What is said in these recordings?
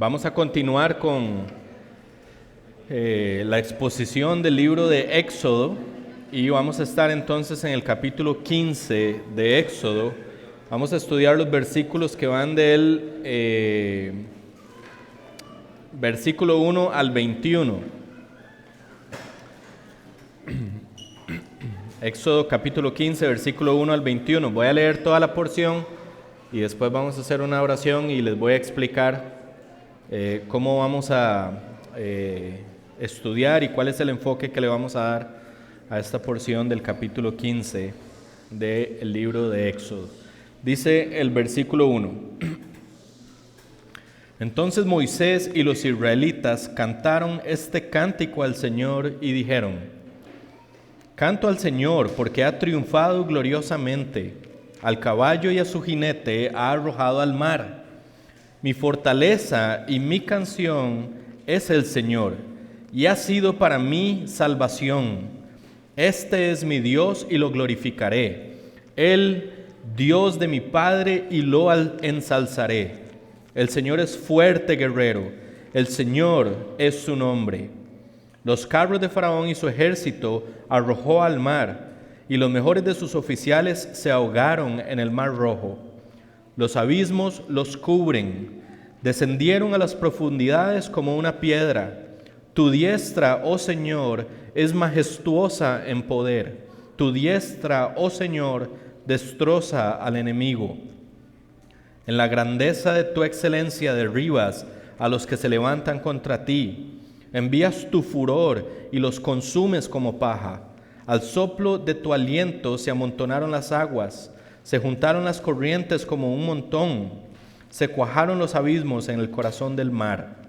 Vamos a continuar con la exposición del libro de Éxodo y vamos a estar entonces en el capítulo 15 de Éxodo. Vamos a estudiar los versículos que van del versículo 1 al 21. Éxodo capítulo 15, versículo 1 al 21. Voy a leer toda la porción y después vamos a hacer una oración y les voy a explicar cómo vamos a estudiar y cuál es el enfoque que le vamos a dar a esta porción del capítulo 15 del libro de Éxodo. Dice el versículo 1. Entonces Moisés y los israelitas cantaron este cántico al Señor y dijeron: Canto al Señor porque ha triunfado gloriosamente, al caballo y a su jinete ha arrojado al mar. Mi fortaleza y mi canción es el Señor, y ha sido para mí salvación. Este es mi Dios y lo glorificaré, el Dios de mi Padre, y lo ensalzaré. El Señor es fuerte guerrero, el Señor es su nombre. Los carros de Faraón y su ejército arrojó al mar, y los mejores de sus oficiales se ahogaron en el mar Rojo. Los abismos los cubren, descendieron a las profundidades como una piedra. Tu diestra, oh Señor, es majestuosa en poder. Tu diestra, oh Señor, destroza al enemigo. En la grandeza de tu excelencia derribas a los que se levantan contra ti. Envías tu furor y los consumes como paja. Al soplo de tu aliento se amontonaron las aguas. Se juntaron las corrientes como un montón, se cuajaron los abismos en el corazón del mar.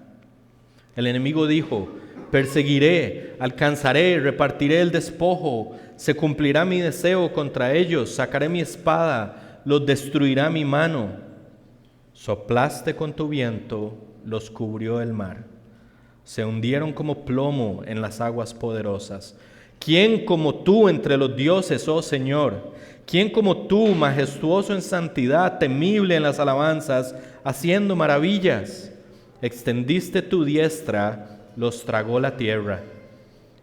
El enemigo dijo: perseguiré, alcanzaré, repartiré el despojo, se cumplirá mi deseo contra ellos, sacaré mi espada, los destruirá mi mano. Soplaste con tu viento, los cubrió el mar. Se hundieron como plomo en las aguas poderosas. ¿Quién como tú entre los dioses, oh Señor? ¿Quién como tú, majestuoso en santidad, temible en las alabanzas, haciendo maravillas? Extendiste tu diestra, los tragó la tierra.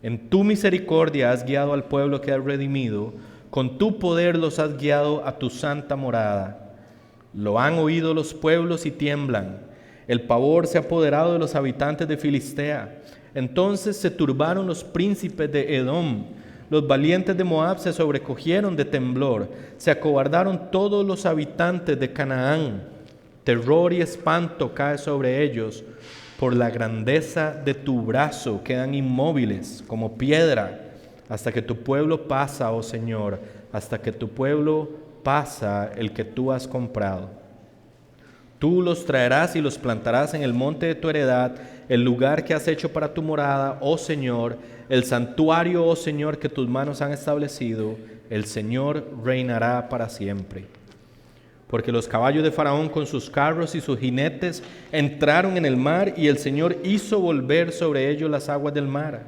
En tu misericordia has guiado al pueblo que has redimido, con tu poder los has guiado a tu santa morada. Lo han oído los pueblos y tiemblan. El pavor se ha apoderado de los habitantes de Filistea. Entonces se turbaron los príncipes de Edom. Los valientes de Moab se sobrecogieron de temblor. Se acobardaron todos los habitantes de Canaán. Terror y espanto cae sobre ellos. Por la grandeza de tu brazo quedan inmóviles como piedra, hasta que tu pueblo pasa, oh Señor, hasta que tu pueblo pasa, el que tú has comprado. Tú los traerás y los plantarás en el monte de tu heredad, el lugar que has hecho para tu morada, oh Señor, el santuario, oh Señor, que tus manos han establecido. El Señor reinará para siempre. Porque los caballos de Faraón con sus carros y sus jinetes entraron en el mar, y el Señor hizo volver sobre ellos las aguas del mar.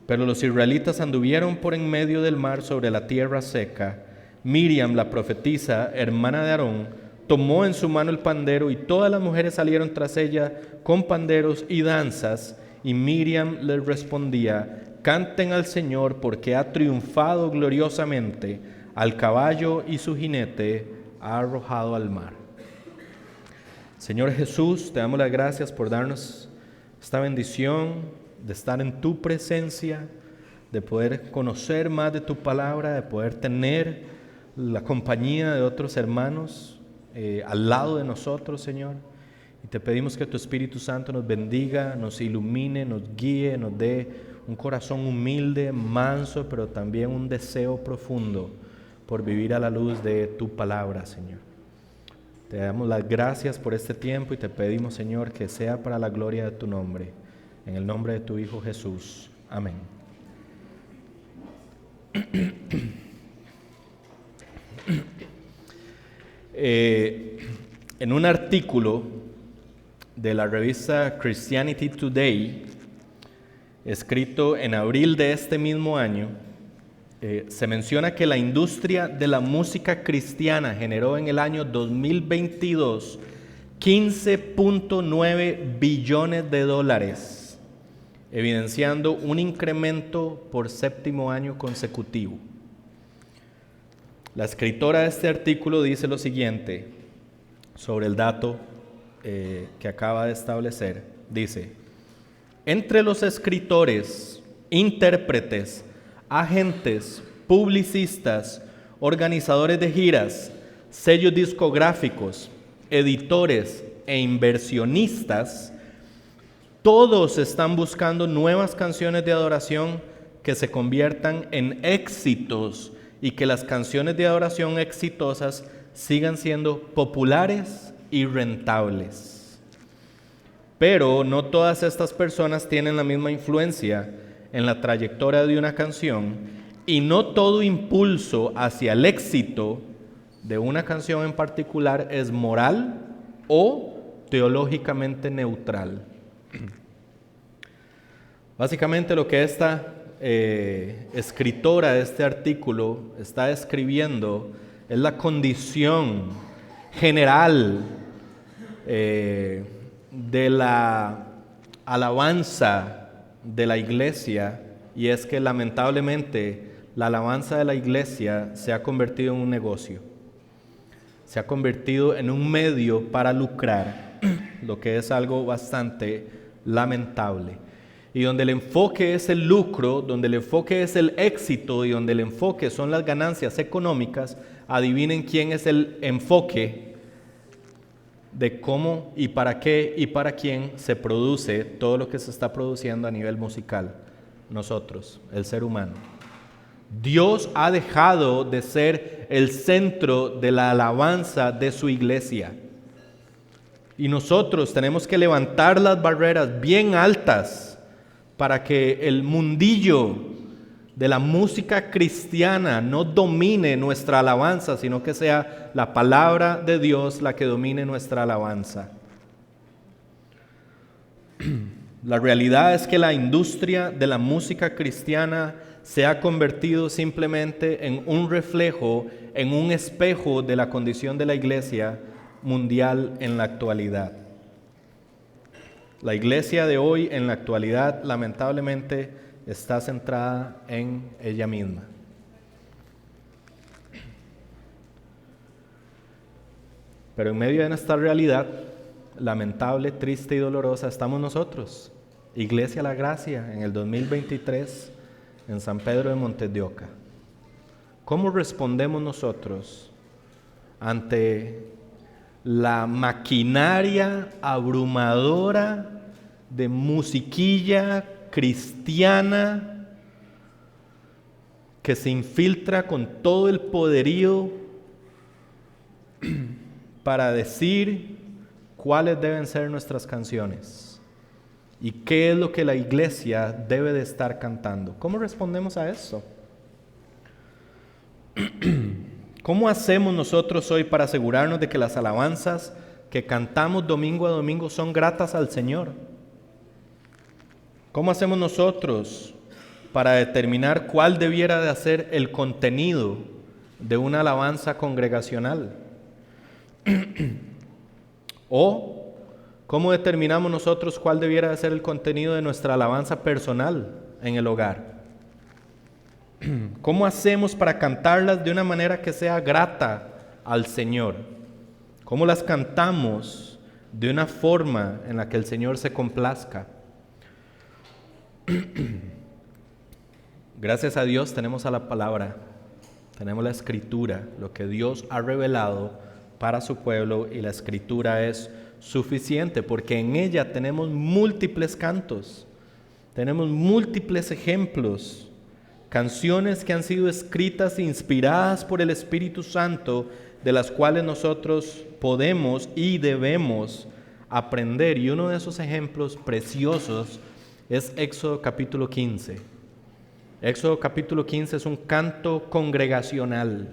Pero los israelitas anduvieron por en medio del mar sobre la tierra seca. Miriam, la profetisa, hermana de Aarón, tomó en su mano el pandero, y todas las mujeres salieron tras ella con panderos y danzas. Y Miriam les respondía: canten al Señor porque ha triunfado gloriosamente, al caballo y su jinete ha arrojado al mar. Señor Jesús, te damos las gracias por darnos esta bendición de estar en tu presencia, de poder conocer más de tu palabra, de poder tener la compañía de otros hermanos al lado de nosotros, Señor. Y te pedimos que tu Espíritu Santo nos bendiga, nos ilumine, nos guíe, nos dé un corazón humilde, manso, pero también un deseo profundo por vivir a la luz de tu palabra, Señor. Te damos las gracias por este tiempo y te pedimos, Señor, que sea para la gloria de tu nombre. En el nombre de tu Hijo Jesús. Amén. En un artículo de la revista Christianity Today, escrito en abril de este mismo año, se menciona que la industria de la música cristiana generó en el año 2022 $15.9 billones, evidenciando un incremento por 7º año consecutivo. La escritora de este artículo dice lo siguiente sobre el dato que acaba de establecer. Dice: entre los escritores, intérpretes, agentes, publicistas, organizadores de giras, sellos discográficos, editores e inversionistas, todos están buscando nuevas canciones de adoración que se conviertan en éxitos y que las canciones de adoración exitosas sigan siendo populares y rentables. Pero no todas estas personas tienen la misma influencia en la trayectoria de una canción, y no todo impulso hacia el éxito de una canción en particular es moral o teológicamente neutral. Básicamente lo que esta escritora de este artículo está describiendo es la condición general de la alabanza de la iglesia, y es que lamentablemente la alabanza de la iglesia se ha convertido en un negocio, se ha convertido en un medio para lucrar, lo que es algo bastante lamentable. Y donde el enfoque es el lucro, donde el enfoque es el éxito y donde el enfoque son las ganancias económicas, adivinen quién es el enfoque de cómo y para qué y para quién se produce todo lo que se está produciendo a nivel musical. Nosotros, el ser humano. Dios ha dejado de ser el centro de la alabanza de su iglesia. Y nosotros tenemos que levantar las barreras bien altas para que el mundillo de la música cristiana no domine nuestra alabanza, sino que sea la palabra de Dios la que domine nuestra alabanza. La realidad es que la industria de la música cristiana se ha convertido simplemente en un reflejo, en un espejo de la condición de la iglesia mundial en la actualidad. La iglesia de hoy en la actualidad lamentablemente está centrada en ella misma. Pero en medio de esta realidad lamentable, triste y dolorosa estamos nosotros, Iglesia La Gracia, en el 2023 en San Pedro de Montes de Oca. ¿Cómo respondemos nosotros ante la maquinaria abrumadora de musiquilla cristiana que se infiltra con todo el poderío para decir cuáles deben ser nuestras canciones y qué es lo que la iglesia debe de estar cantando? ¿Cómo respondemos a eso? ¿Cómo hacemos nosotros hoy para asegurarnos de que las alabanzas que cantamos domingo a domingo son gratas al Señor? ¿Cómo hacemos nosotros para determinar cuál debiera de ser el contenido de una alabanza congregacional? ¿O cómo determinamos nosotros cuál debiera de ser el contenido de nuestra alabanza personal en el hogar? ¿Cómo hacemos para cantarlas de una manera que sea grata al Señor? ¿Cómo las cantamos de una forma en la que el Señor se complazca? Gracias a Dios tenemos a la palabra, tenemos la escritura, lo que Dios ha revelado para su pueblo, y la escritura es suficiente porque en ella tenemos múltiples cantos, tenemos múltiples ejemplos, canciones que han sido escritas e inspiradas por el Espíritu Santo, de las cuales nosotros podemos y debemos aprender. Y uno de esos ejemplos preciosos es Éxodo capítulo 15. Éxodo capítulo 15 es un canto congregacional.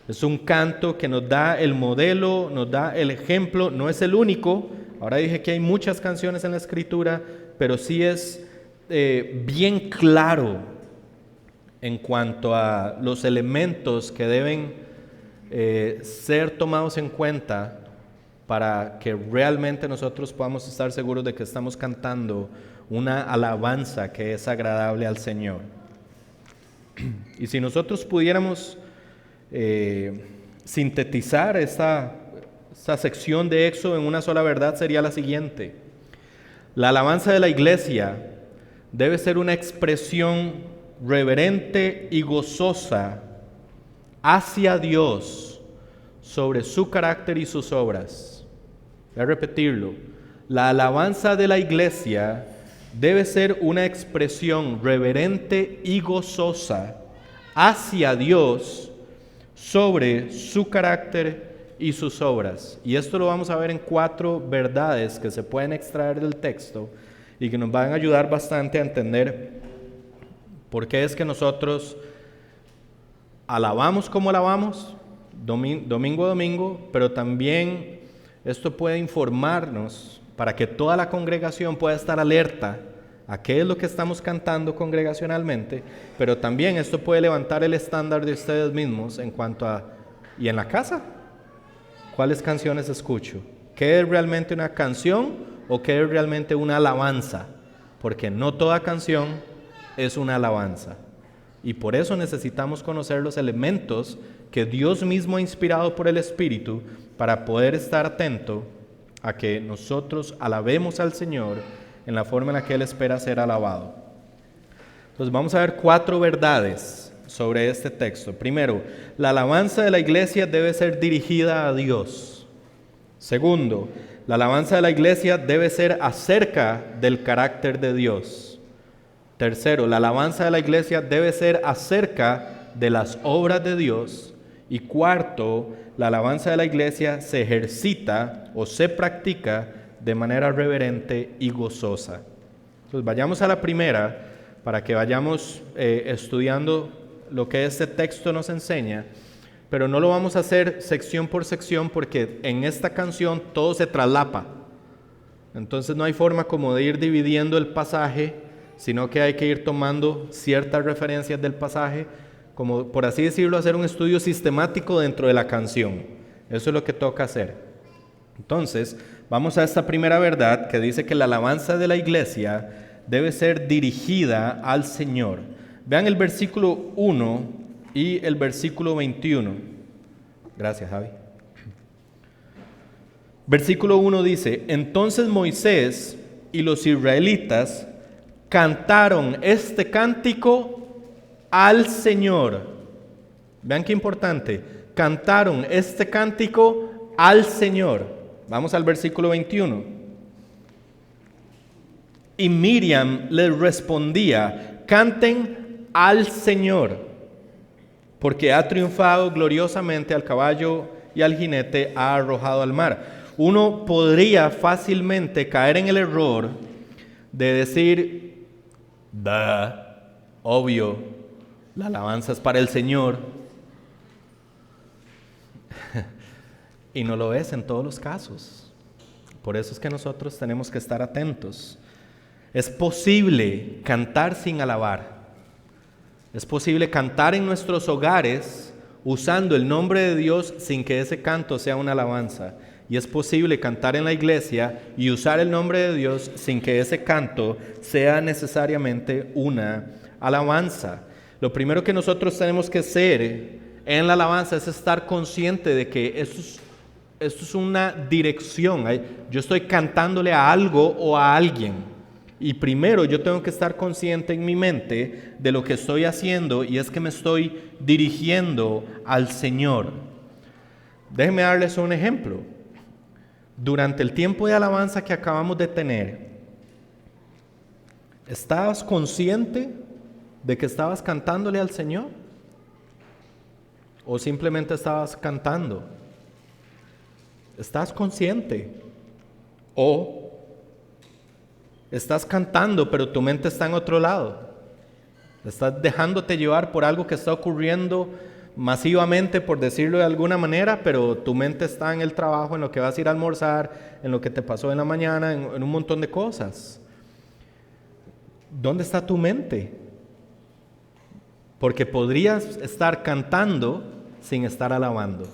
Es un canto que nos da el modelo, nos da el ejemplo. No es el único. Ahora dije que hay muchas canciones en la Escritura, pero sí es bien claro en cuanto a los elementos que deben ser tomados en cuenta para que realmente nosotros podamos estar seguros de que estamos cantando una alabanza que es agradable al Señor. Y si nosotros pudiéramos sintetizar esta sección de Éxodo en una sola verdad, sería la siguiente: la alabanza de la iglesia debe ser una expresión reverente y gozosa hacia Dios sobre su carácter y sus obras. Voy a repetirlo: la alabanza de la iglesia debe ser una expresión reverente y gozosa hacia Dios sobre su carácter y sus obras. Y esto lo vamos a ver en 4 verdades que se pueden extraer del texto y que nos van a ayudar bastante a entender por qué es que nosotros alabamos como alabamos, domingo a domingo, pero también esto puede informarnos para que toda la congregación pueda estar alerta a qué es lo que estamos cantando congregacionalmente, pero también esto puede levantar el estándar de ustedes mismos en cuanto a, ¿y en la casa? ¿Cuáles canciones escucho? ¿Qué es realmente una canción o qué es realmente una alabanza? Porque no toda canción es una alabanza. Y por eso necesitamos conocer los elementos que Dios mismo ha inspirado por el Espíritu para poder estar atento a que nosotros alabemos al Señor en la forma en la que Él espera ser alabado. Entonces vamos a ver 4 verdades sobre este texto. Primero, la alabanza de la iglesia debe ser dirigida a Dios. Segundo, la alabanza de la iglesia debe ser acerca del carácter de Dios. Tercero, la alabanza de la iglesia debe ser acerca de las obras de Dios. Y cuarto, la alabanza de la iglesia se ejercita o se practica de manera reverente y gozosa. Entonces vayamos a la primera para que vayamos estudiando lo que este texto nos enseña, pero no lo vamos a hacer sección por sección porque en esta canción todo se traslapa. Entonces no hay forma como de ir dividiendo el pasaje, sino que hay que ir tomando ciertas referencias del pasaje, como por así decirlo, hacer un estudio sistemático dentro de la canción. Eso es lo que toca hacer. Entonces, vamos a esta primera verdad que dice que la alabanza de la iglesia debe ser dirigida al Señor. Vean el versículo 1 y el versículo 21. Gracias, Javi. Versículo 1 dice: entonces Moisés y los israelitas cantaron este cántico al Señor. Vean qué importante. Cantaron este cántico al Señor. Vamos al versículo 21. Y Miriam les respondía: canten al Señor, porque ha triunfado gloriosamente, al caballo y al jinete ha arrojado al mar. Uno podría fácilmente caer en el error de decir: obvio, la alabanza es para el Señor. Y no lo es en todos los casos. Por eso es que nosotros tenemos que estar atentos. Es posible cantar sin alabar. Es posible cantar en nuestros hogares usando el nombre de Dios sin que ese canto sea una alabanza. Y es posible cantar en la iglesia y usar el nombre de Dios sin que ese canto sea necesariamente una alabanza. Lo primero que nosotros tenemos que hacer en la alabanza es estar consciente de que esto es una dirección. Yo estoy cantándole a algo o a alguien. Y primero yo tengo que estar consciente en mi mente de lo que estoy haciendo, y es que me estoy dirigiendo al Señor. Déjenme darles un ejemplo. Durante el tiempo de alabanza que acabamos de tener, ¿estabas consciente de que estabas cantándole al Señor? ¿O simplemente estabas cantando? ¿Estás consciente? ¿O estás cantando pero tu mente está en otro lado? ¿Estás dejándote llevar por algo que está ocurriendo masivamente, por decirlo de alguna manera, pero tu mente está en el trabajo, en lo que vas a ir a almorzar, en lo que te pasó en la mañana, en un montón de cosas? ¿Dónde está tu mente? Porque podrías estar cantando sin estar alabando.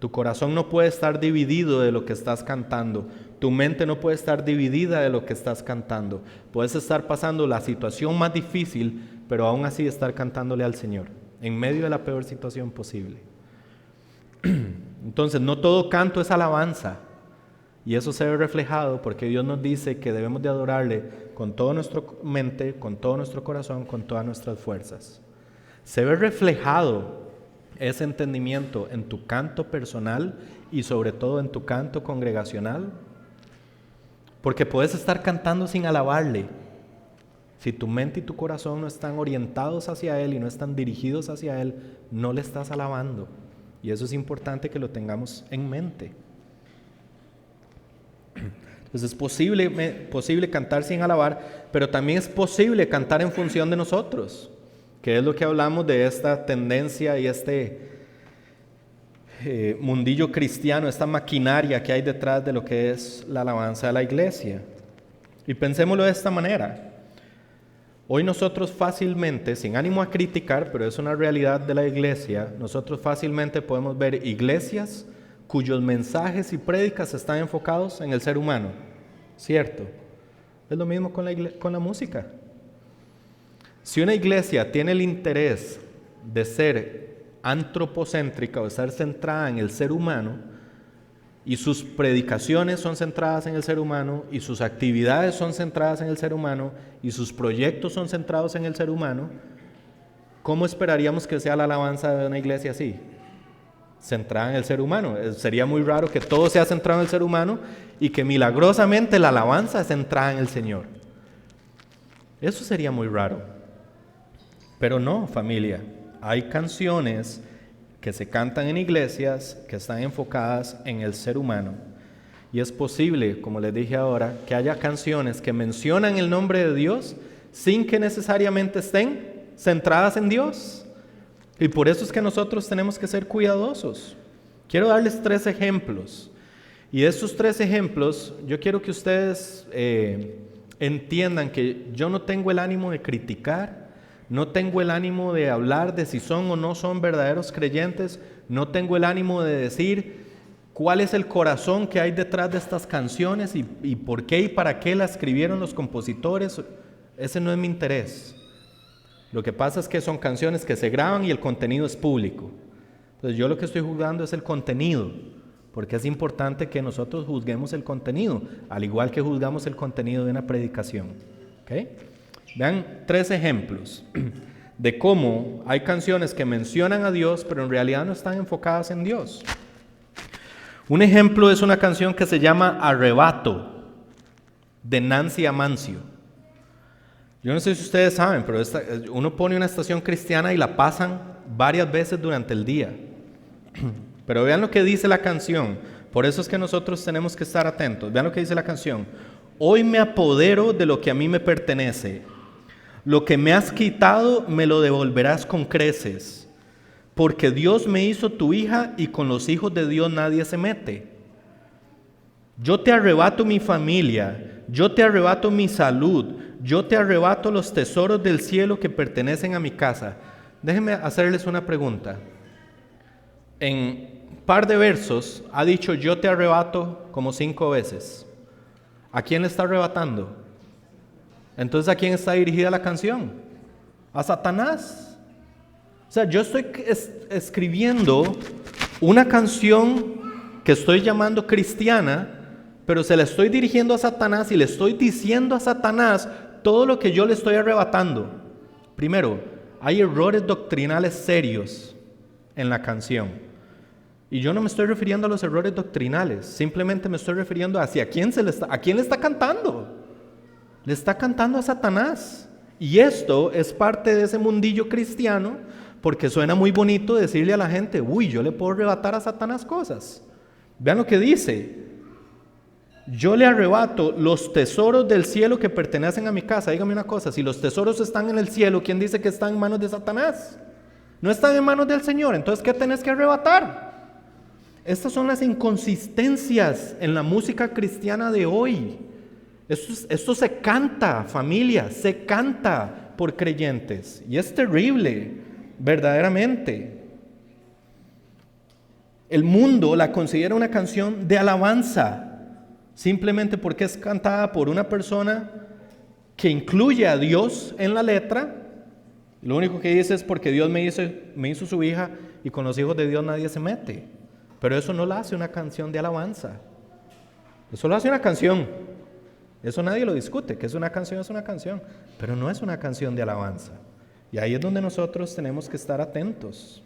Tu corazón no puede estar dividido de lo que estás cantando. Tu mente no puede estar dividida de lo que estás cantando. Puedes estar pasando la situación más difícil, pero aún así estar cantándole al Señor, en medio de la peor situación posible. Entonces, no todo canto es alabanza. Y eso se ve reflejado porque Dios nos dice que debemos de adorarle con toda nuestra mente, con todo nuestro corazón, con todas nuestras fuerzas. Se ve reflejado ese entendimiento en tu canto personal y sobre todo en tu canto congregacional, porque puedes estar cantando sin alabarle. Si tu mente y tu corazón no están orientados hacia Él y no están dirigidos hacia Él, no le estás alabando. Y eso es importante que lo tengamos en mente. Entonces es posible cantar sin alabar, pero también es posible cantar en función de nosotros, que es lo que hablamos de esta tendencia y este mundillo cristiano, esta maquinaria que hay detrás de lo que es la alabanza de la iglesia. Y pensémoslo de esta manera. Hoy nosotros fácilmente, sin ánimo a criticar, pero es una realidad de la iglesia, nosotros fácilmente podemos ver iglesias cuyos mensajes y prédicas están enfocados en el ser humano, ¿cierto? Es lo mismo con la música. Si una iglesia tiene el interés de ser antropocéntrica o estar centrada en el ser humano, y sus predicaciones son centradas en el ser humano, y sus actividades son centradas en el ser humano, y sus proyectos son centrados en el ser humano, ¿cómo esperaríamos que sea la alabanza de una iglesia así? Centrada en el ser humano. Sería muy raro que todo sea centrado en el ser humano y que milagrosamente la alabanza es centrada en el Señor. Eso sería muy raro. Pero no, familia, hay canciones que se cantan en iglesias que están enfocadas en el ser humano. Y es posible, como les dije ahora, que haya canciones que mencionan el nombre de Dios sin que necesariamente estén centradas en Dios. Y por eso es que nosotros tenemos que ser cuidadosos. Quiero darles 3 ejemplos. Y de estos 3 ejemplos, yo quiero que ustedes entiendan que yo no tengo el ánimo de criticar, no tengo el ánimo de hablar de si son o no son verdaderos creyentes, no tengo el ánimo de decir cuál es el corazón que hay detrás de estas canciones y por qué y para qué las escribieron los compositores. Ese no es mi interés. Lo que pasa es que son canciones que se graban y el contenido es público. Entonces yo lo que estoy juzgando es el contenido, porque es importante que nosotros juzguemos el contenido, al igual que juzgamos el contenido de una predicación. ¿Okay? Vean 3 ejemplos de cómo hay canciones que mencionan a Dios, pero en realidad no están enfocadas en Dios. Un ejemplo es una canción que se llama Arrebato, de Nancy Amancio. Yo no sé si ustedes saben, pero uno pone una estación cristiana y la pasan varias veces durante el día. Pero vean lo que dice la canción. Por eso es que nosotros tenemos que estar atentos. Vean lo que dice la canción. Hoy me apodero de lo que a mí me pertenece. Lo que me has quitado me lo devolverás con creces. Porque Dios me hizo tu hija y con los hijos de Dios nadie se mete. Yo te arrebato mi familia, yo te arrebato mi salud, yo te arrebato los tesoros del cielo que pertenecen a mi casa. Déjenme hacerles una pregunta. En un par de versos ha dicho yo te arrebato como 5 veces. ¿A quién le está arrebatando? Entonces, ¿a quién está dirigida la canción? A Satanás. O sea, yo estoy escribiendo una canción que estoy llamando cristiana, pero se la estoy dirigiendo a Satanás y le estoy diciendo a Satanás todo lo que yo le estoy arrebatando. Primero, hay errores doctrinales serios en la canción. Y yo no me estoy refiriendo a los errores doctrinales, simplemente me estoy refiriendo a quién le está cantando. Le está cantando a Satanás. Y esto es parte de ese mundillo cristiano, porque suena muy bonito decirle a la gente, uy, yo le puedo arrebatar a Satanás cosas. Vean lo que dice. Yo le arrebato los tesoros del cielo que pertenecen a mi casa. Dígame una cosa, si los tesoros están en el cielo, ¿quién dice que están en manos de Satanás? No están en manos del Señor. Entonces, ¿qué tenés que arrebatar? Estas son las inconsistencias en la música cristiana de hoy. Esto se canta, familia, se canta por creyentes. Y es terrible, verdaderamente. El mundo la considera una canción de alabanza, simplemente porque es cantada por una persona que incluye a Dios en la letra. Lo único que dice es porque Dios me hizo su hija y con los hijos de Dios nadie se mete. Pero eso no la hace una canción de alabanza. Eso lo hace una canción. Eso nadie lo discute, que es una canción, pero no es una canción de alabanza. Y ahí es donde nosotros tenemos que estar atentos.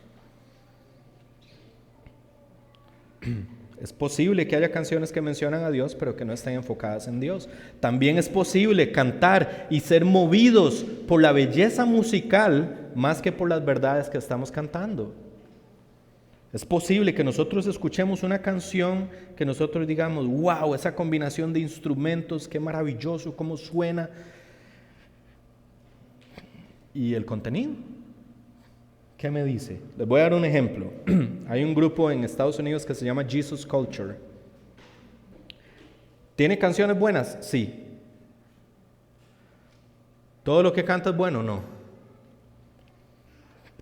Es posible que haya canciones que mencionan a Dios, pero que no estén enfocadas en Dios. También es posible cantar y ser movidos por la belleza musical más que por las verdades que estamos cantando. Es posible que nosotros escuchemos una canción que nosotros digamos, wow, esa combinación de instrumentos, qué maravilloso, cómo suena. ¿Y el contenido? ¿Qué me dice? Les voy a dar un ejemplo. Hay un grupo en Estados Unidos que se llama Jesus Culture. ¿Tiene canciones buenas? Sí. ¿Todo lo que canta es bueno? No.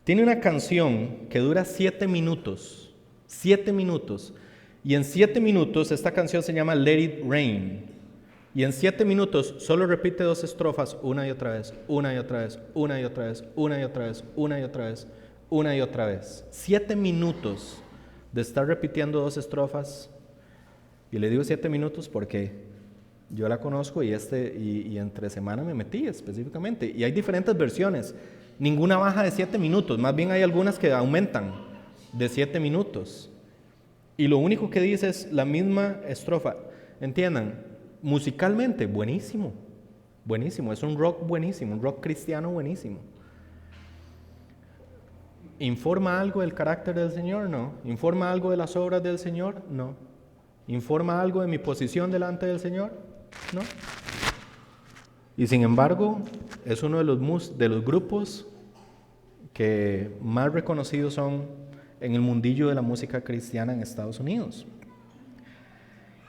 Tiene una canción que dura 7 minutos. 7 minutos. Y en 7 minutos esta canción se llama Let It Rain. Y en 7 minutos solo repite 2 estrofas una y otra vez, una y otra vez, una y otra vez, una y otra vez, una y otra vez, una y otra vez. 7 minutos de estar repitiendo 2 estrofas. Y le digo 7 minutos porque yo la conozco y entre semana me metí específicamente. Y hay diferentes versiones. Ninguna baja de 7 minutos. Más bien hay algunas que aumentan de 7 minutos. Y lo único que dice es la misma estrofa. Entiendan, musicalmente, buenísimo. Buenísimo. Es un rock buenísimo. Un rock cristiano buenísimo. ¿Informa algo del carácter del Señor? No. ¿Informa algo de las obras del Señor? No. ¿Informa algo de mi posición delante del Señor? No. Y sin embargo, es uno de los grupos que más reconocidos son en el mundillo de la música cristiana en Estados Unidos.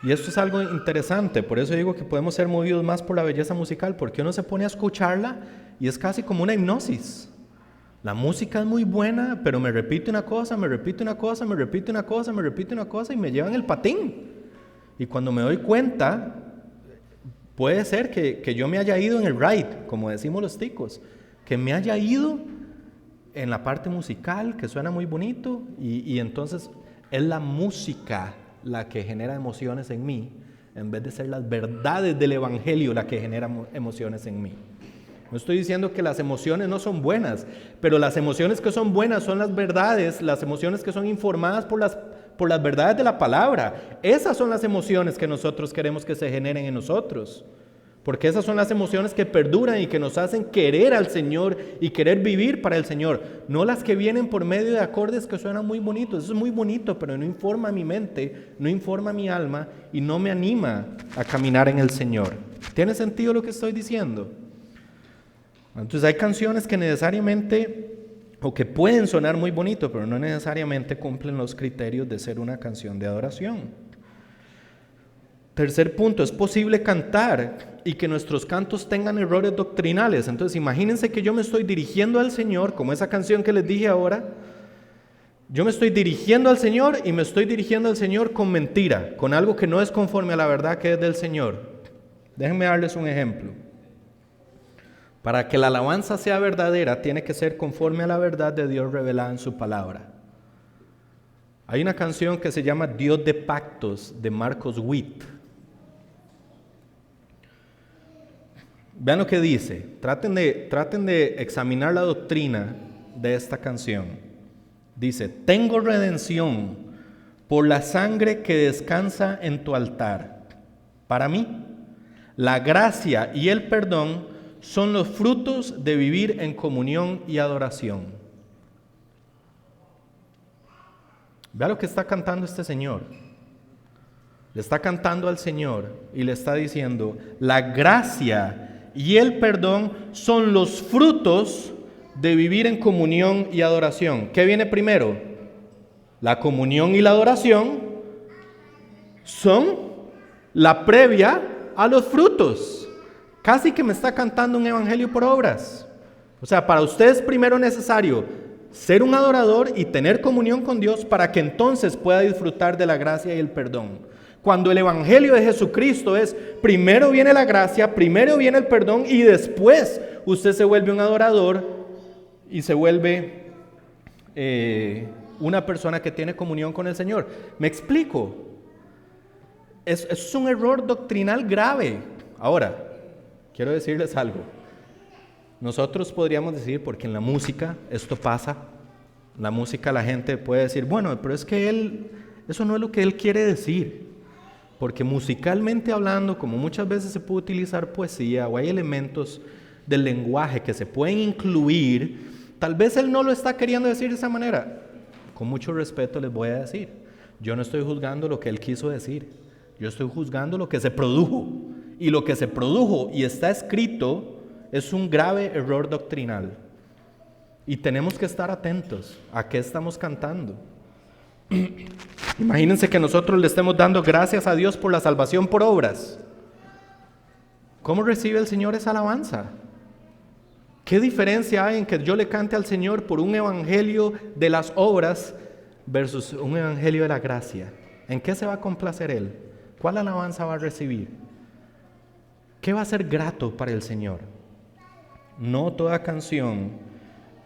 Y esto es algo interesante, por eso digo que podemos ser movidos más por la belleza musical, porque uno se pone a escucharla y es casi como una hipnosis. La música es muy buena, pero me repite una cosa, me repite una cosa, me repite una cosa, me repite una cosa y me lleva en el patín. Y cuando me doy cuenta, puede ser que yo me haya ido en el ride, como decimos los ticos, que me haya ido en la parte musical, que suena muy bonito, y entonces es la música la que genera emociones en mí, en vez de ser las verdades del Evangelio la que genera emociones en mí. No estoy diciendo que las emociones no son buenas, pero las emociones que son buenas son las verdades, las emociones que son informadas por las verdades de la palabra. Esas son las emociones que nosotros queremos que se generen en nosotros, porque esas son las emociones que perduran y que nos hacen querer al Señor y querer vivir para el Señor, no las que vienen por medio de acordes que suenan muy bonitos. Eso es muy bonito, pero no informa mi mente, no informa mi alma y no me anima a caminar en el Señor. ¿Tiene sentido lo que estoy diciendo? Entonces hay canciones que necesariamente, o que pueden sonar muy bonito, pero no necesariamente cumplen los criterios de ser una canción de adoración. Tercer punto, es posible cantar y que nuestros cantos tengan errores doctrinales. Entonces imagínense que yo me estoy dirigiendo al Señor, como esa canción que les dije ahora. Yo me estoy dirigiendo al Señor y me estoy dirigiendo al Señor con mentira, con algo que no es conforme a la verdad que es del Señor. Déjenme darles un ejemplo. Para que la alabanza sea verdadera, tiene que ser conforme a la verdad de Dios revelada en su palabra. Hay una canción que se llama Dios de Pactos, de Marcos Witt. Vean lo que dice. Traten de examinar la doctrina de esta canción. Dice: tengo redención por la sangre que descansa en tu altar. Para mí, la gracia y el perdón son los frutos de vivir en comunión y adoración. Vea lo que está cantando este señor. Le está cantando al Señor y le está diciendo: la gracia y el perdón son los frutos de vivir en comunión y adoración. ¿Qué viene primero? La comunión y la adoración son la previa a los frutos. Casi que me está cantando un evangelio por obras. O sea, para usted es primero necesario ser un adorador y tener comunión con Dios para que entonces pueda disfrutar de la gracia y el perdón. Cuando el Evangelio de Jesucristo es, primero viene la gracia, primero viene el perdón y después usted se vuelve un adorador y se vuelve una persona que tiene comunión con el Señor. ¿Me explico? Es un error doctrinal grave. Ahora, quiero decirles algo. Nosotros podríamos decir, porque en la música esto pasa, en la música la gente puede decir, bueno, pero es que eso no es lo que él quiere decir. Porque musicalmente hablando, como muchas veces se puede utilizar poesía o hay elementos del lenguaje que se pueden incluir, tal vez él no lo está queriendo decir de esa manera. Con mucho respeto les voy a decir, yo no estoy juzgando lo que él quiso decir, yo estoy juzgando lo que se produjo. Y lo que se produjo y está escrito es un grave error doctrinal. Y tenemos que estar atentos a qué estamos cantando. Imagínense que nosotros le estemos dando gracias a Dios por la salvación por obras. ¿Cómo recibe el Señor esa alabanza? ¿Qué diferencia hay en que yo le cante al Señor por un evangelio de las obras versus un evangelio de la gracia? ¿En qué se va a complacer Él? ¿Cuál alabanza va a recibir? ¿Qué va a ser grato para el Señor? No toda canción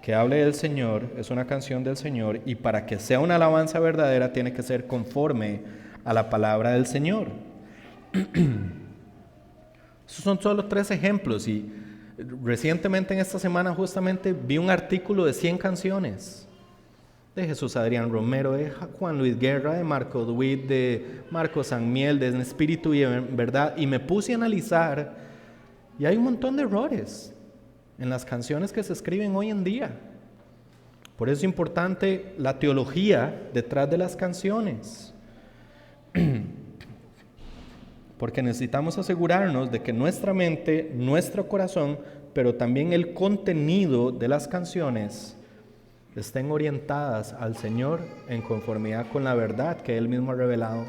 que hable del Señor es una canción del Señor, y para que sea una alabanza verdadera tiene que ser conforme a la palabra del Señor. Esos son solo 3 ejemplos, y recientemente en esta semana justamente vi un artículo de 100 canciones de Jesús Adrián Romero, de Juan Luis Guerra, de Marco Duit, de Marco Sanmiel, de En Espíritu y en Verdad, y me puse a analizar, y hay un montón de errores en las canciones que se escriben hoy en día. Por eso es importante la teología detrás de las canciones. Porque necesitamos asegurarnos de que nuestra mente, nuestro corazón, pero también el contenido de las canciones estén orientadas al Señor en conformidad con la verdad que Él mismo ha revelado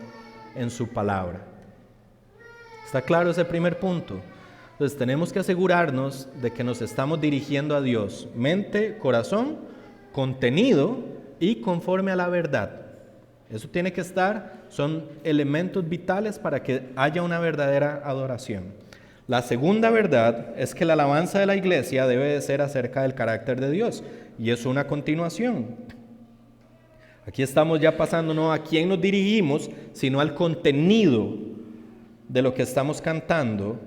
en su palabra. ¿Está claro ese primer punto? Entonces tenemos que asegurarnos de que nos estamos dirigiendo a Dios, mente, corazón, contenido y conforme a la verdad. Eso tiene que estar, son elementos vitales para que haya una verdadera adoración. La segunda verdad es que la alabanza de la iglesia debe de ser acerca del carácter de Dios, y es una continuación. Aquí estamos ya pasando no a quién nos dirigimos, sino al contenido de lo que estamos cantando.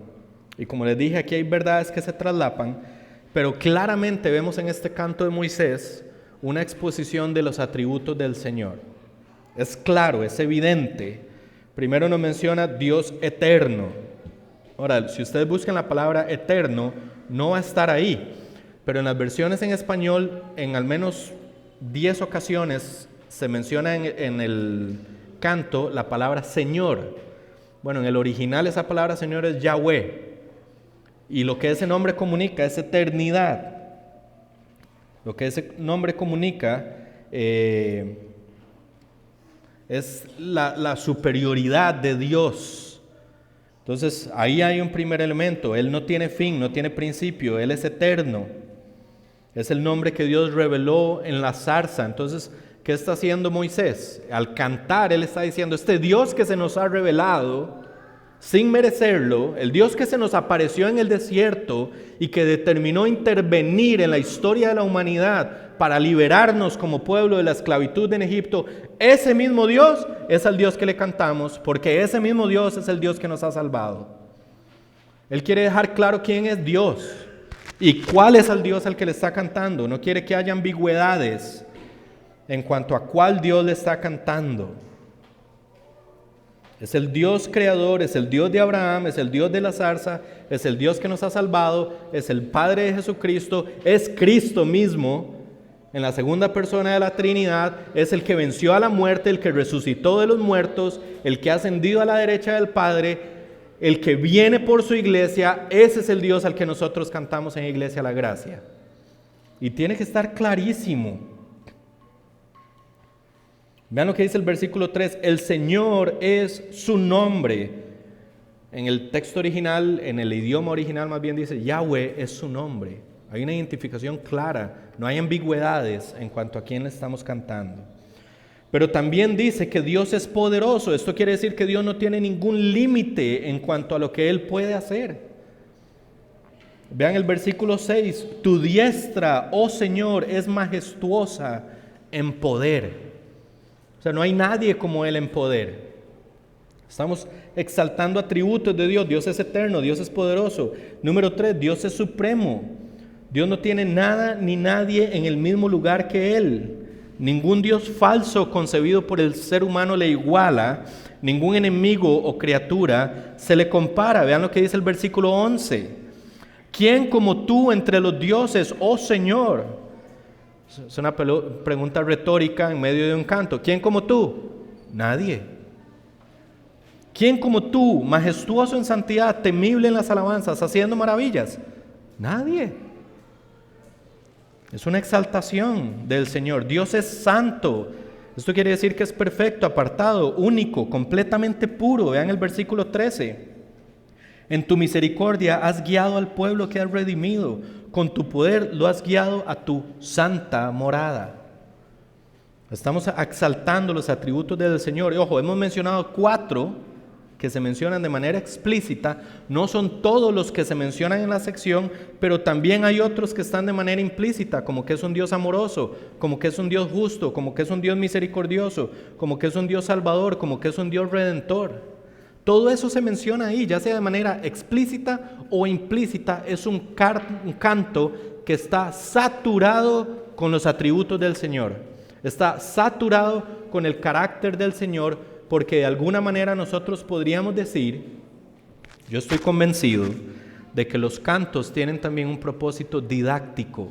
Y como les dije, aquí hay verdades que se traslapan, pero claramente vemos en este canto de Moisés una exposición de los atributos del Señor. Es claro, es evidente. Primero nos menciona Dios eterno. Ahora, si ustedes buscan la palabra eterno, no va a estar ahí, pero en las versiones en español, en al menos 10 ocasiones, se menciona en el canto la palabra Señor. Bueno, en el original esa palabra Señor es Yahweh. Y lo que ese nombre comunica es eternidad. Lo que ese nombre comunica es la superioridad de Dios. Entonces, ahí hay un primer elemento. Él no tiene fin, no tiene principio. Él es eterno. Es el nombre que Dios reveló en la zarza. Entonces, ¿qué está haciendo Moisés? Al cantar, él está diciendo, este Dios que se nos ha revelado sin merecerlo, el Dios que se nos apareció en el desierto y que determinó intervenir en la historia de la humanidad para liberarnos como pueblo de la esclavitud en Egipto, ese mismo Dios es el Dios que le cantamos, porque ese mismo Dios es el Dios que nos ha salvado. Él quiere dejar claro quién es Dios y cuál es el Dios al que le está cantando. No quiere que haya ambigüedades en cuanto a cuál Dios le está cantando. Es el Dios creador, es el Dios de Abraham, es el Dios de la zarza, es el Dios que nos ha salvado, es el Padre de Jesucristo, es Cristo mismo, en la segunda persona de la Trinidad, es el que venció a la muerte, el que resucitó de los muertos, el que ha ascendido a la derecha del Padre, el que viene por su iglesia. Ese es el Dios al que nosotros cantamos en Iglesia La Gracia. Y tiene que estar clarísimo. Vean lo que dice el versículo 3, el Señor es su nombre. En el texto original, en el idioma original más bien dice, Yahweh es su nombre. Hay una identificación clara, no hay ambigüedades en cuanto a quién le estamos cantando. Pero también dice que Dios es poderoso. Esto quiere decir que Dios no tiene ningún límite en cuanto a lo que Él puede hacer. Vean el versículo 6. Tu diestra, oh Señor, es majestuosa en poder. O sea, no hay nadie como Él en poder. Estamos exaltando atributos de Dios. Dios es eterno, Dios es poderoso. Número 3, Dios es supremo. Dios no tiene nada ni nadie en el mismo lugar que Él. Ningún Dios falso concebido por el ser humano le iguala. Ningún enemigo o criatura se le compara. Vean lo que dice el versículo 11. ¿Quién como tú entre los dioses, oh Señor? Es una pregunta retórica en medio de un canto. ¿Quién como tú? Nadie. ¿Quién como tú, majestuoso en santidad, temible en las alabanzas, haciendo maravillas? Nadie. Es una exaltación del Señor. Dios es santo. Esto quiere decir que es perfecto, apartado, único, completamente puro. Vean el versículo 13. En tu misericordia has guiado al pueblo que has redimido. Con tu poder lo has guiado a tu santa morada. Estamos exaltando los atributos del Señor. Y ojo, hemos mencionado 4 que se mencionan de manera explícita. No son todos los que se mencionan en la sección, pero también hay otros que están de manera implícita, como que es un Dios amoroso, como que es un Dios justo, como que es un Dios misericordioso, como que es un Dios salvador, como que es un Dios redentor. Todo eso se menciona ahí, ya sea de manera explícita o implícita. Es un canto que está saturado con los atributos del Señor. Está saturado con el carácter del Señor, porque de alguna manera nosotros podríamos decir, yo estoy convencido de que los cantos tienen también un propósito didáctico.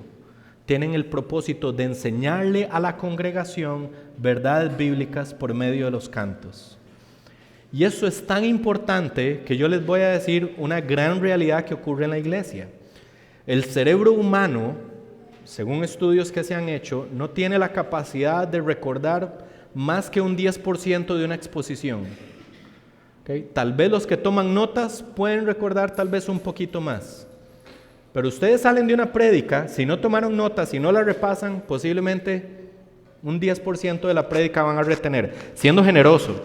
Tienen el propósito de enseñarle a la congregación verdades bíblicas por medio de los cantos. Y eso es tan importante que yo les voy a decir una gran realidad que ocurre en la iglesia. El cerebro humano, según estudios que se han hecho, no tiene la capacidad de recordar más que un 10% de una exposición. ¿Okay? Tal vez los que toman notas pueden recordar tal vez un poquito más. Pero ustedes salen de una prédica, si no tomaron notas, si no la repasan, posiblemente un 10% de la prédica van a retener, siendo generoso.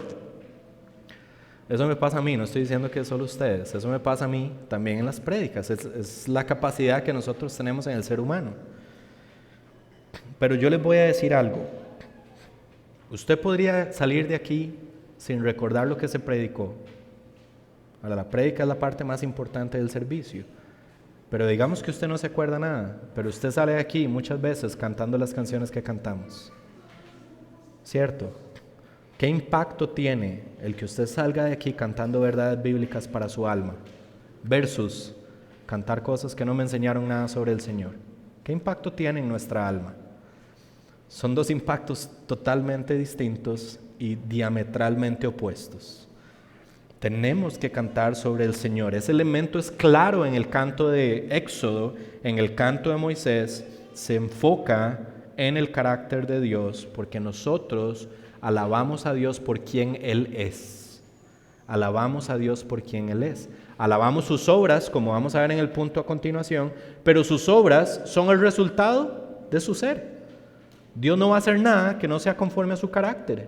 Eso me pasa a mí, no estoy diciendo que es solo ustedes, eso me pasa a mí también en las prédicas, es la capacidad que nosotros tenemos en el ser humano. Pero yo les voy a decir algo, usted podría salir de aquí sin recordar lo que se predicó. Ahora, la prédica es la parte más importante del servicio, pero digamos que usted no se acuerda nada, pero usted sale de aquí muchas veces cantando las canciones que cantamos, ¿cierto? ¿Qué impacto tiene el que usted salga de aquí cantando verdades bíblicas para su alma versus cantar cosas que no me enseñaron nada sobre el Señor? ¿Qué impacto tiene en nuestra alma? Son dos impactos totalmente distintos y diametralmente opuestos. Tenemos que cantar sobre el Señor. Ese elemento es claro en el canto de Éxodo, en el canto de Moisés, se enfoca en el carácter de Dios, porque nosotros alabamos a Dios por quien Él es. Alabamos a Dios por quien Él es. Alabamos sus obras, como vamos a ver en el punto a continuación, pero sus obras son el resultado de su ser. Dios no va a hacer nada que no sea conforme a su carácter.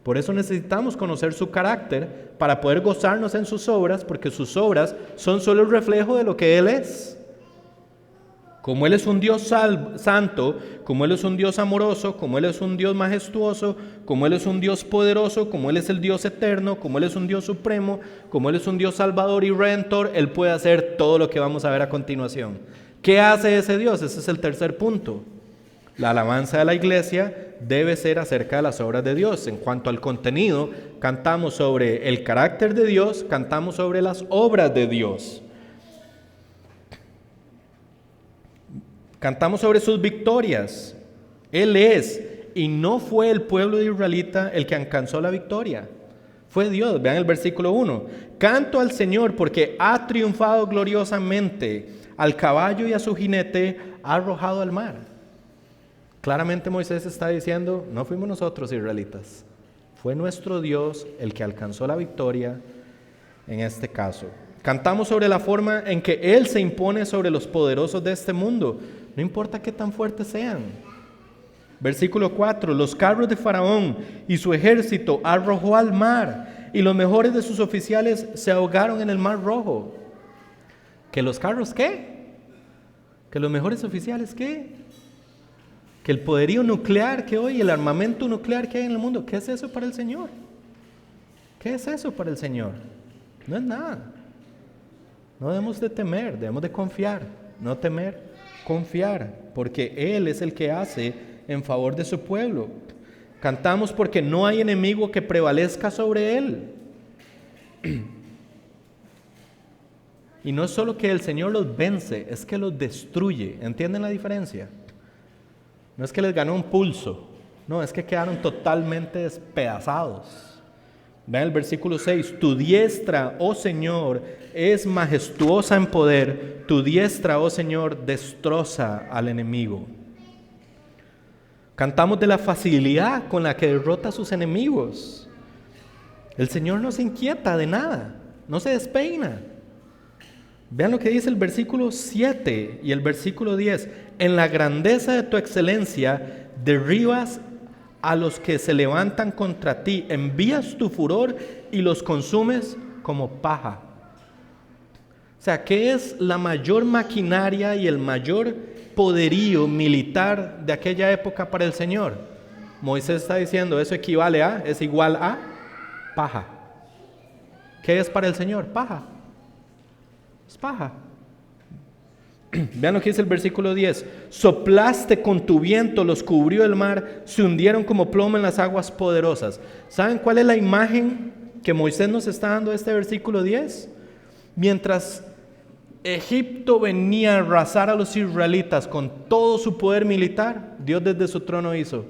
Por eso necesitamos conocer su carácter para poder gozarnos en sus obras, porque sus obras son solo el reflejo de lo que Él es. Como Él es un Dios santo, como Él es un Dios amoroso, como Él es un Dios majestuoso, como Él es un Dios poderoso, como Él es el Dios eterno, como Él es un Dios supremo, como Él es un Dios salvador y redentor, Él puede hacer todo lo que vamos a ver a continuación. ¿Qué hace ese Dios? Ese es el tercer punto. La alabanza de la iglesia debe ser acerca de las obras de Dios. En cuanto al contenido, cantamos sobre el carácter de Dios, cantamos sobre las obras de Dios. Cantamos sobre sus victorias. Él es, y no fue el pueblo de israelita el que alcanzó la victoria. Fue Dios. Vean el versículo 1. Canto al Señor porque ha triunfado gloriosamente. Al caballo y a su jinete ha arrojado al mar. Claramente Moisés está diciendo, no fuimos nosotros israelitas. Fue nuestro Dios el que alcanzó la victoria en este caso. Cantamos sobre la forma en que Él se impone sobre los poderosos de este mundo, no importa qué tan fuertes sean. Versículo 4, los carros de Faraón y su ejército arrojó al mar, y los mejores de sus oficiales se ahogaron en el mar rojo. ¿Que los carros qué? ¿Que los mejores oficiales qué? ¿Que el poderío nuclear que hoy, el armamento nuclear que hay en el mundo, qué es eso para el Señor? ¿Qué es eso para el Señor? No es nada. No debemos de temer, debemos de confiar. No temer, confiar, porque Él es el que hace en favor de su pueblo. Cantamos porque no hay enemigo que prevalezca sobre Él. Y no es solo que el Señor los vence, es que los destruye. ¿Entienden la diferencia? No es que les ganó un pulso, no, es que quedaron totalmente despedazados. Vean el versículo 6, tu diestra, oh Señor, es majestuosa en poder, tu diestra, oh Señor, destroza al enemigo. Cantamos de la facilidad con la que derrota a sus enemigos. El Señor no se inquieta de nada, no se despeina. Vean lo que dice el versículo 7 y el versículo 10. En la grandeza de tu excelencia derribas a los que se levantan contra ti, envías tu furor y los consumes como paja. O sea, ¿qué es la mayor maquinaria y el mayor poderío militar de aquella época para el Señor? Moisés está diciendo, eso equivale a, es igual a paja. ¿Qué es para el Señor? Paja. Es paja. Vean lo que dice el versículo 10. Soplaste con tu viento, los cubrió el mar, se hundieron como plomo en las aguas poderosas. ¿Saben cuál es la imagen que Moisés nos está dando de este versículo 10? Mientras Egipto venía a arrasar a los israelitas con todo su poder militar, Dios desde su trono hizo,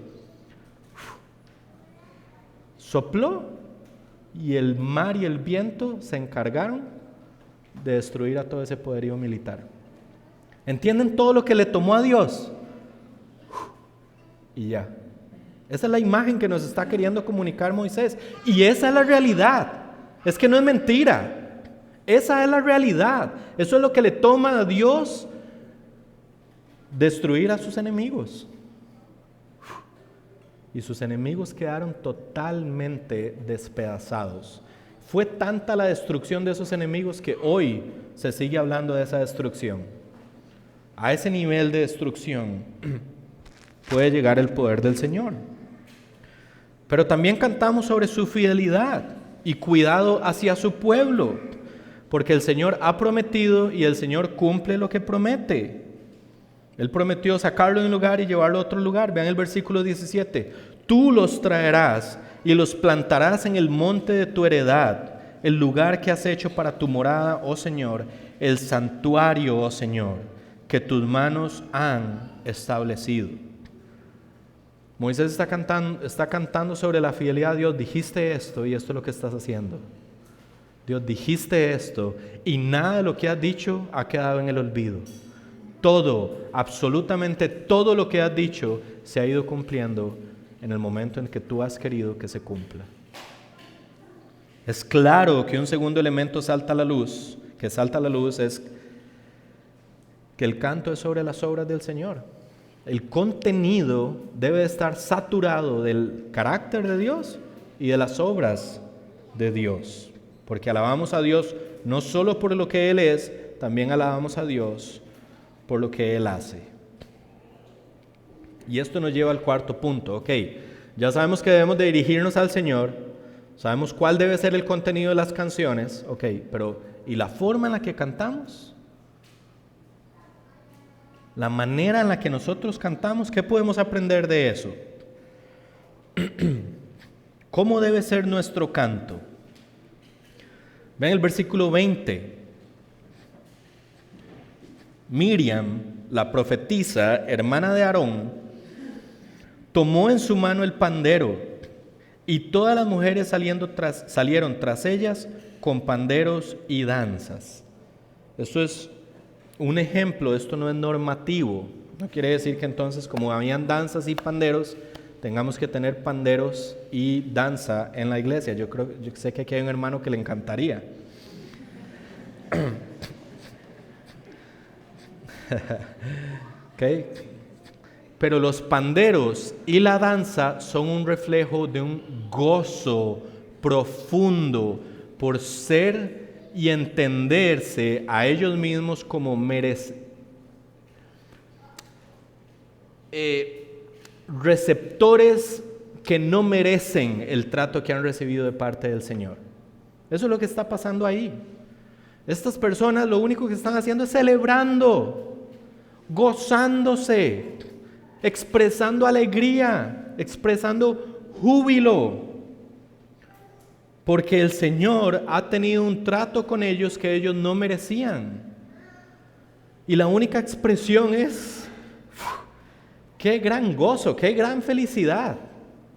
sopló, y el mar y el viento se encargaron de destruir a todo ese poderío militar. ¿Entienden todo lo que le tomó a Dios? Y ya. Esa es la imagen que nos está queriendo comunicar Moisés. Y esa es la realidad. Es que no es mentira. Esa es la realidad. Eso es lo que le toma a Dios destruir a sus enemigos. Y sus enemigos quedaron totalmente despedazados. Fue tanta la destrucción de esos enemigos que hoy se sigue hablando de esa destrucción. A ese nivel de destrucción puede llegar el poder del Señor. Pero también cantamos sobre su fidelidad y cuidado hacia su pueblo, porque el Señor ha prometido y el Señor cumple lo que promete. Él prometió sacarlo de un lugar y llevarlo a otro lugar. Vean el versículo 17. Tú los traerás y los plantarás en el monte de tu heredad, el lugar que has hecho para tu morada, oh Señor, el santuario, oh Señor, que tus manos han establecido. Moisés está cantando sobre la fidelidad. Dios, dijiste esto y esto es lo que estás haciendo. Dios, dijiste esto y nada de lo que has dicho ha quedado en el olvido. Todo, absolutamente todo lo que has dicho se ha ido cumpliendo en el momento en que tú has querido que se cumpla. Es claro que un segundo elemento salta a la luz, es que el canto es sobre las obras del Señor. El contenido debe estar saturado del carácter de Dios y de las obras de Dios. Porque alabamos a Dios no solo por lo que Él es, también alabamos a Dios por lo que Él hace. Y esto nos lleva al cuarto punto. Ok, ya sabemos que debemos de dirigirnos al Señor, sabemos cuál debe ser el contenido de las canciones, ok, pero ¿y la forma en la que cantamos? La manera en la que nosotros cantamos, ¿qué podemos aprender de eso? ¿Cómo debe ser nuestro canto? Ven el versículo 20. Miriam, la profetisa, hermana de Aarón, tomó en su mano el pandero, y todas las mujeres salieron tras ellas con panderos y danzas. Esto es un ejemplo, esto no es normativo. No quiere decir que entonces, como habían danzas y panderos, tengamos que tener panderos y danza en la iglesia. Yo sé que aquí hay un hermano que le encantaría. ¿Okay? Pero los panderos y la danza son un reflejo de un gozo profundo por ser y entenderse a ellos mismos como receptores que no merecen el trato que han recibido de parte del Señor. Eso es lo que está pasando ahí. Estas personas lo único que están haciendo es celebrando, gozándose, expresando alegría, expresando júbilo, porque el Señor ha tenido un trato con ellos que ellos no merecían. Y la única expresión es, qué gran gozo, qué gran felicidad.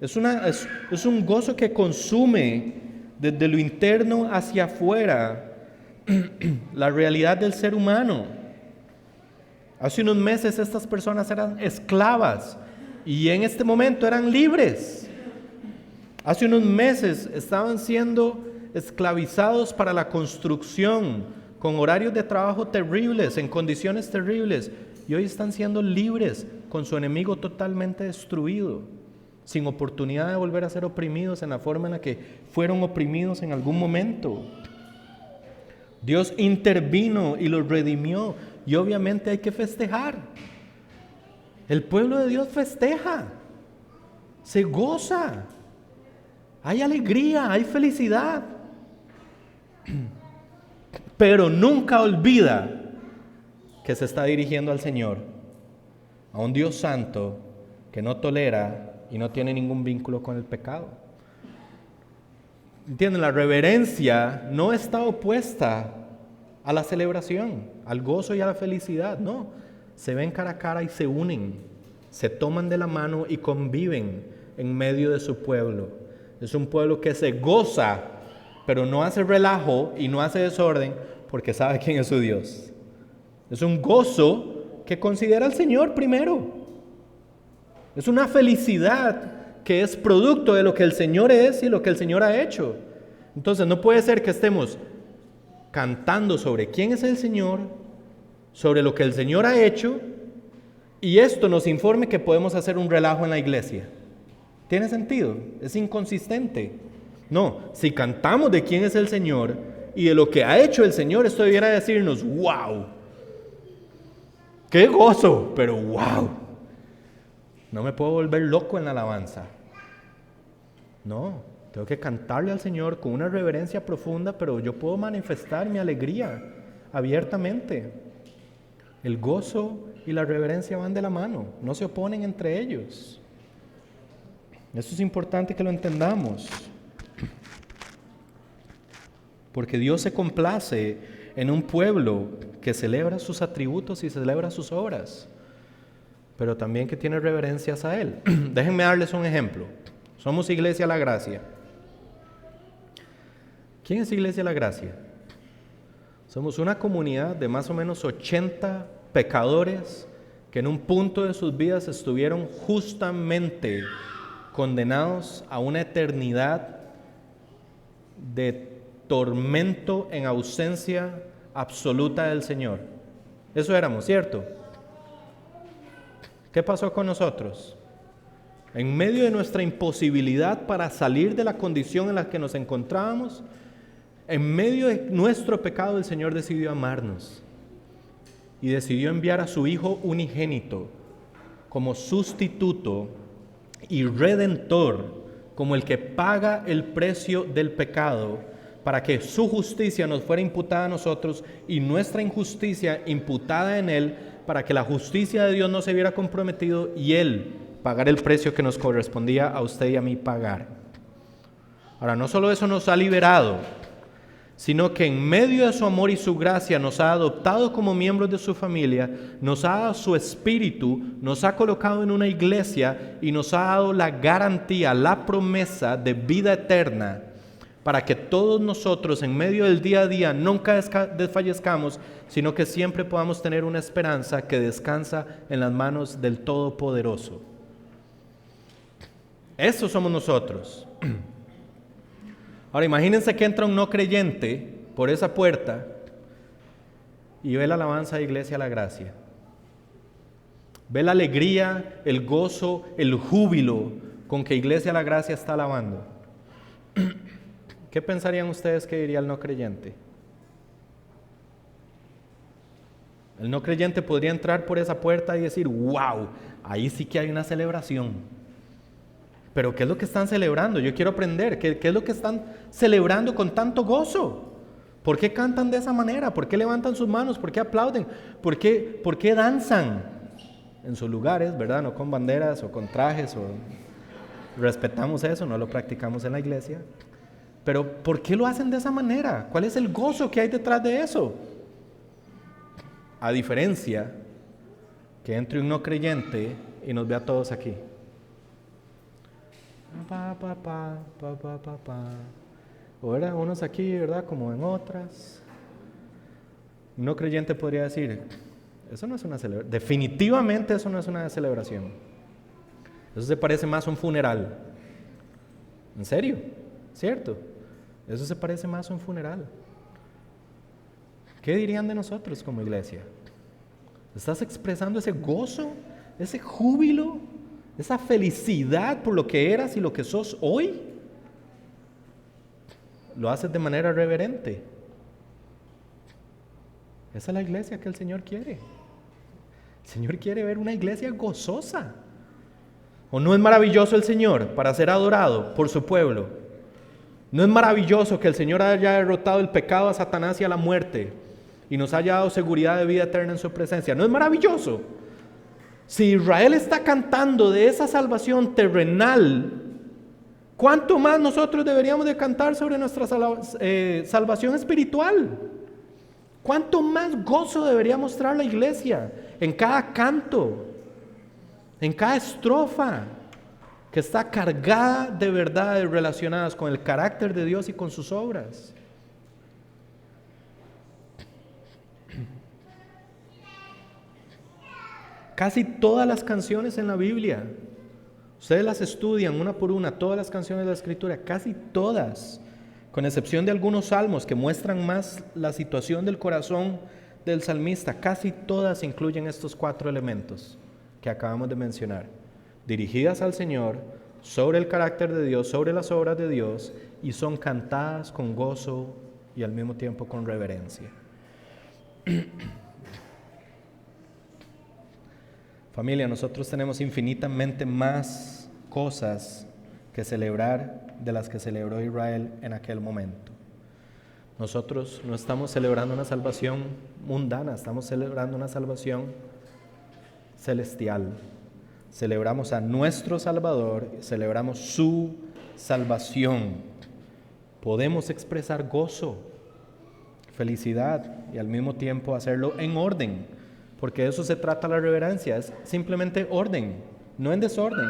Es un gozo que consume desde lo interno hacia afuera la realidad del ser humano. Hace unos meses estas personas eran esclavas y en este momento eran libres. Hace unos meses estaban siendo esclavizados para la construcción, con horarios de trabajo terribles, en condiciones terribles, y hoy están siendo libres con su enemigo totalmente destruido, sin oportunidad de volver a ser oprimidos en la forma en la que fueron oprimidos en algún momento. Dios intervino y los redimió, y obviamente hay que festejar. El pueblo de Dios festeja, se goza, hay alegría, hay felicidad, pero nunca olvida que se está dirigiendo al Señor, a un Dios santo que no tolera y no tiene ningún vínculo con el pecado. ¿Entienden? La reverencia no está opuesta a la celebración, al gozo y a la felicidad, no. Se ven cara a cara y se unen, se toman de la mano y conviven en medio de su pueblo. Es un pueblo que se goza, pero no hace relajo y no hace desorden porque sabe quién es su Dios. Es un gozo que considera al Señor primero. Es una felicidad que es producto de lo que el Señor es y lo que el Señor ha hecho. Entonces no puede ser que estemos cantando sobre quién es el Señor, sobre lo que el Señor ha hecho, y esto nos informe que podemos hacer un relajo en la iglesia. ¿Tiene sentido? Es inconsistente. No, si cantamos de quién es el Señor y de lo que ha hecho el Señor, esto debiera decirnos, wow, qué gozo, pero wow. No me puedo volver loco en la alabanza. No, tengo que cantarle al Señor con una reverencia profunda, pero yo puedo manifestar mi alegría abiertamente. El gozo y la reverencia van de la mano, no se oponen entre ellos. Eso es importante que lo entendamos, porque Dios se complace en un pueblo que celebra sus atributos y celebra sus obras, pero también que tiene reverencias a Él. Déjenme darles un ejemplo. Somos Iglesia La Gracia. ¿Quién es Iglesia La Gracia? Somos una comunidad de más o menos 80 pecadores que en un punto de sus vidas estuvieron justamente condenados a una eternidad de tormento en ausencia absoluta del Señor. Eso éramos, ¿cierto? ¿Qué pasó con nosotros? En medio de nuestra imposibilidad para salir de la condición en la que nos encontrábamos, en medio de nuestro pecado, el Señor decidió amarnos y decidió enviar a su Hijo unigénito como sustituto y redentor, como el que paga el precio del pecado, para que su justicia nos fuera imputada a nosotros y nuestra injusticia imputada en Él, para que la justicia de Dios no se viera comprometido y Él pagar el precio que nos correspondía a usted y a mí pagar. Ahora, no solo eso nos ha liberado, sino que en medio de su amor y su gracia nos ha adoptado como miembros de su familia, nos ha dado su espíritu, nos ha colocado en una iglesia y nos ha dado la garantía, la promesa de vida eterna, para que todos nosotros en medio del día a día nunca desfallezcamos, sino que siempre podamos tener una esperanza que descansa en las manos del Todopoderoso. Eso somos nosotros. Ahora imagínense que entra un no creyente por esa puerta y ve la alabanza de Iglesia a la Gracia. Ve la alegría, el gozo, el júbilo con que Iglesia a la Gracia está alabando. ¿Qué pensarían ustedes que diría el no creyente? El no creyente podría entrar por esa puerta y decir, wow, ahí sí que hay una celebración. Pero ¿qué es lo que están celebrando? Yo quiero aprender, ¿qué es lo que están celebrando con tanto gozo? ¿Por qué cantan de esa manera? ¿Por qué levantan sus manos? ¿Por qué aplauden? ¿Por qué danzan? En sus lugares, ¿verdad? No con banderas o con trajes, respetamos eso, no lo practicamos en la iglesia. Pero ¿por qué lo hacen de esa manera? ¿Cuál es el gozo que hay detrás de eso? A diferencia que entre un no creyente y nos ve a todos aquí. O eran unos aquí, ¿verdad? Como en otras. Un no creyente podría decir, eso no es una celebración. Definitivamente eso no es una celebración. Eso se parece más a un funeral. ¿En serio? ¿Cierto? Eso se parece más a un funeral. ¿Qué dirían de nosotros como iglesia? ¿Estás expresando ese gozo, ese júbilo, esa felicidad por lo que eras y lo que sos hoy? ¿Lo haces de manera reverente? Esa es la iglesia que el Señor quiere. El Señor quiere ver una iglesia gozosa. ¿O no es maravilloso el Señor para ser adorado por su pueblo? ¿No es maravilloso que el Señor haya derrotado el pecado, a Satanás y a la muerte y nos haya dado seguridad de vida eterna en su presencia? ¿No es maravilloso? Si Israel está cantando de esa salvación terrenal, ¿cuánto más nosotros deberíamos de cantar sobre nuestra salvación espiritual? ¿Cuánto más gozo debería mostrar la iglesia en cada canto, en cada estrofa que está cargada de verdades relacionadas con el carácter de Dios y con sus obras? Casi todas las canciones en la Biblia, ustedes las estudian una por una, todas las canciones de la Escritura, casi todas, con excepción de algunos salmos que muestran más la situación del corazón del salmista, casi todas incluyen estos 4 elementos que acabamos de mencionar, dirigidas al Señor, sobre el carácter de Dios, sobre las obras de Dios, y son cantadas con gozo y al mismo tiempo con reverencia. Familia, nosotros tenemos infinitamente más cosas que celebrar de las que celebró Israel en aquel momento. Nosotros no estamos celebrando una salvación mundana, estamos celebrando una salvación celestial. Celebramos a nuestro Salvador, celebramos su salvación. Podemos expresar gozo, felicidad y al mismo tiempo hacerlo en orden, porque de eso se trata la reverencia, es simplemente orden, no en desorden,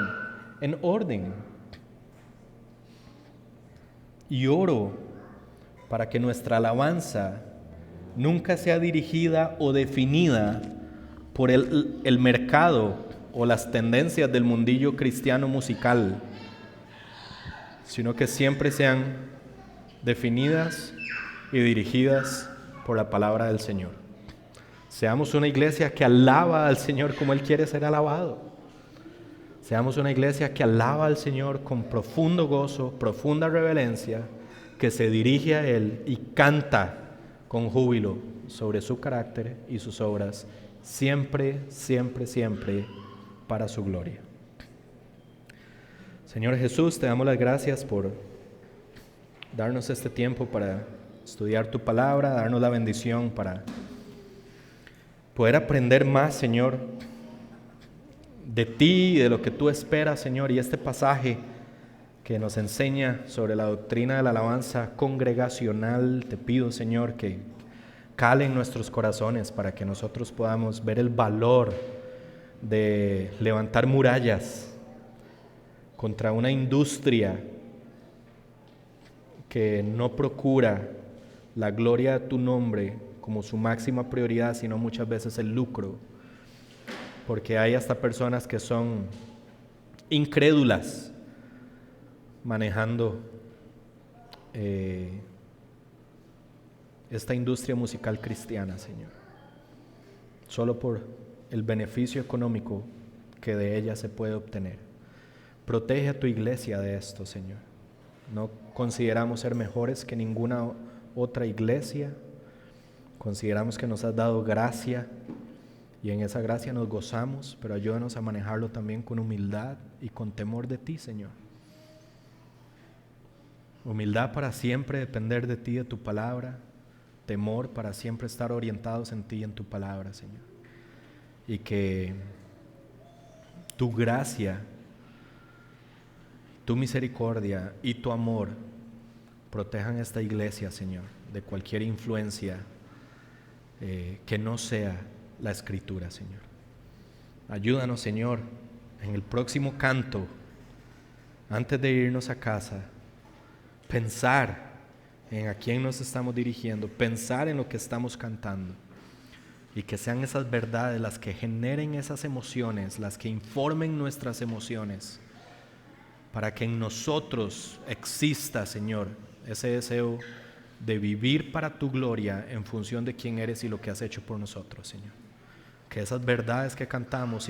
en orden. Y oro para que nuestra alabanza nunca sea dirigida o definida por el mercado o las tendencias del mundillo cristiano musical, sino que siempre sean definidas y dirigidas por la palabra del Señor. Seamos una iglesia que alaba al Señor como Él quiere ser alabado. Seamos una iglesia que alaba al Señor con profundo gozo, profunda reverencia, que se dirige a Él y canta con júbilo sobre su carácter y sus obras, siempre, siempre, siempre para su gloria. Señor Jesús, te damos las gracias por darnos este tiempo para estudiar tu palabra, darnos la bendición para poder aprender más, Señor, de ti y de lo que tú esperas, Señor, y este pasaje que nos enseña sobre la doctrina de la alabanza congregacional, te pido, Señor, que cale en nuestros corazones para que nosotros podamos ver el valor de levantar murallas contra una industria que no procura la gloria de tu nombre como su máxima prioridad, sino muchas veces el lucro, porque hay hasta personas que son incrédulas manejando esta industria musical cristiana, Señor. solo por el beneficio económico que de ella se puede obtener. Protege a tu iglesia de esto, Señor. No consideramos ser mejores que ninguna otra iglesia. Consideramos que nos has dado gracia y en esa gracia nos gozamos, pero ayúdanos a manejarlo también con humildad y con temor de ti, Señor. Humildad para siempre depender de ti, de tu palabra. Temor para siempre estar orientados en ti y en tu palabra, Señor. Y que tu gracia, tu misericordia y tu amor protejan esta iglesia, Señor, de cualquier influencia que no sea la Escritura, Señor. Ayúdanos, Señor, en el próximo canto, antes de irnos a casa, pensar en a quién nos estamos dirigiendo, pensar en lo que estamos cantando, y que sean esas verdades las que generen esas emociones, las que informen nuestras emociones, para que en nosotros exista, Señor, ese deseo de vivir para tu gloria en función de quién eres y lo que has hecho por nosotros, Señor. Que esas verdades que cantamos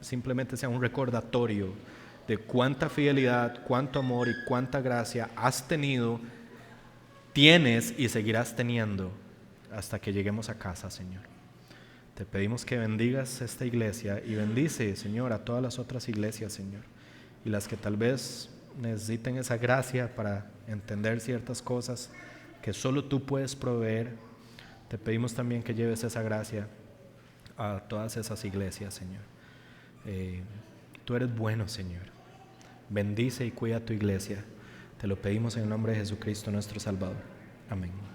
simplemente sean un recordatorio de cuánta fidelidad, cuánto amor y cuánta gracia has tenido, tienes y seguirás teniendo hasta que lleguemos a casa, Señor. Te pedimos que bendigas esta iglesia y bendice, Señor, a todas las otras iglesias, Señor, y las que tal vez necesiten esa gracia para entender ciertas cosas que solo tú puedes proveer. Te pedimos también que lleves esa gracia a todas esas iglesias, Señor. Tú eres bueno, Señor. Bendice y cuida a tu iglesia. Te lo pedimos en el nombre de Jesucristo, nuestro Salvador. Amén.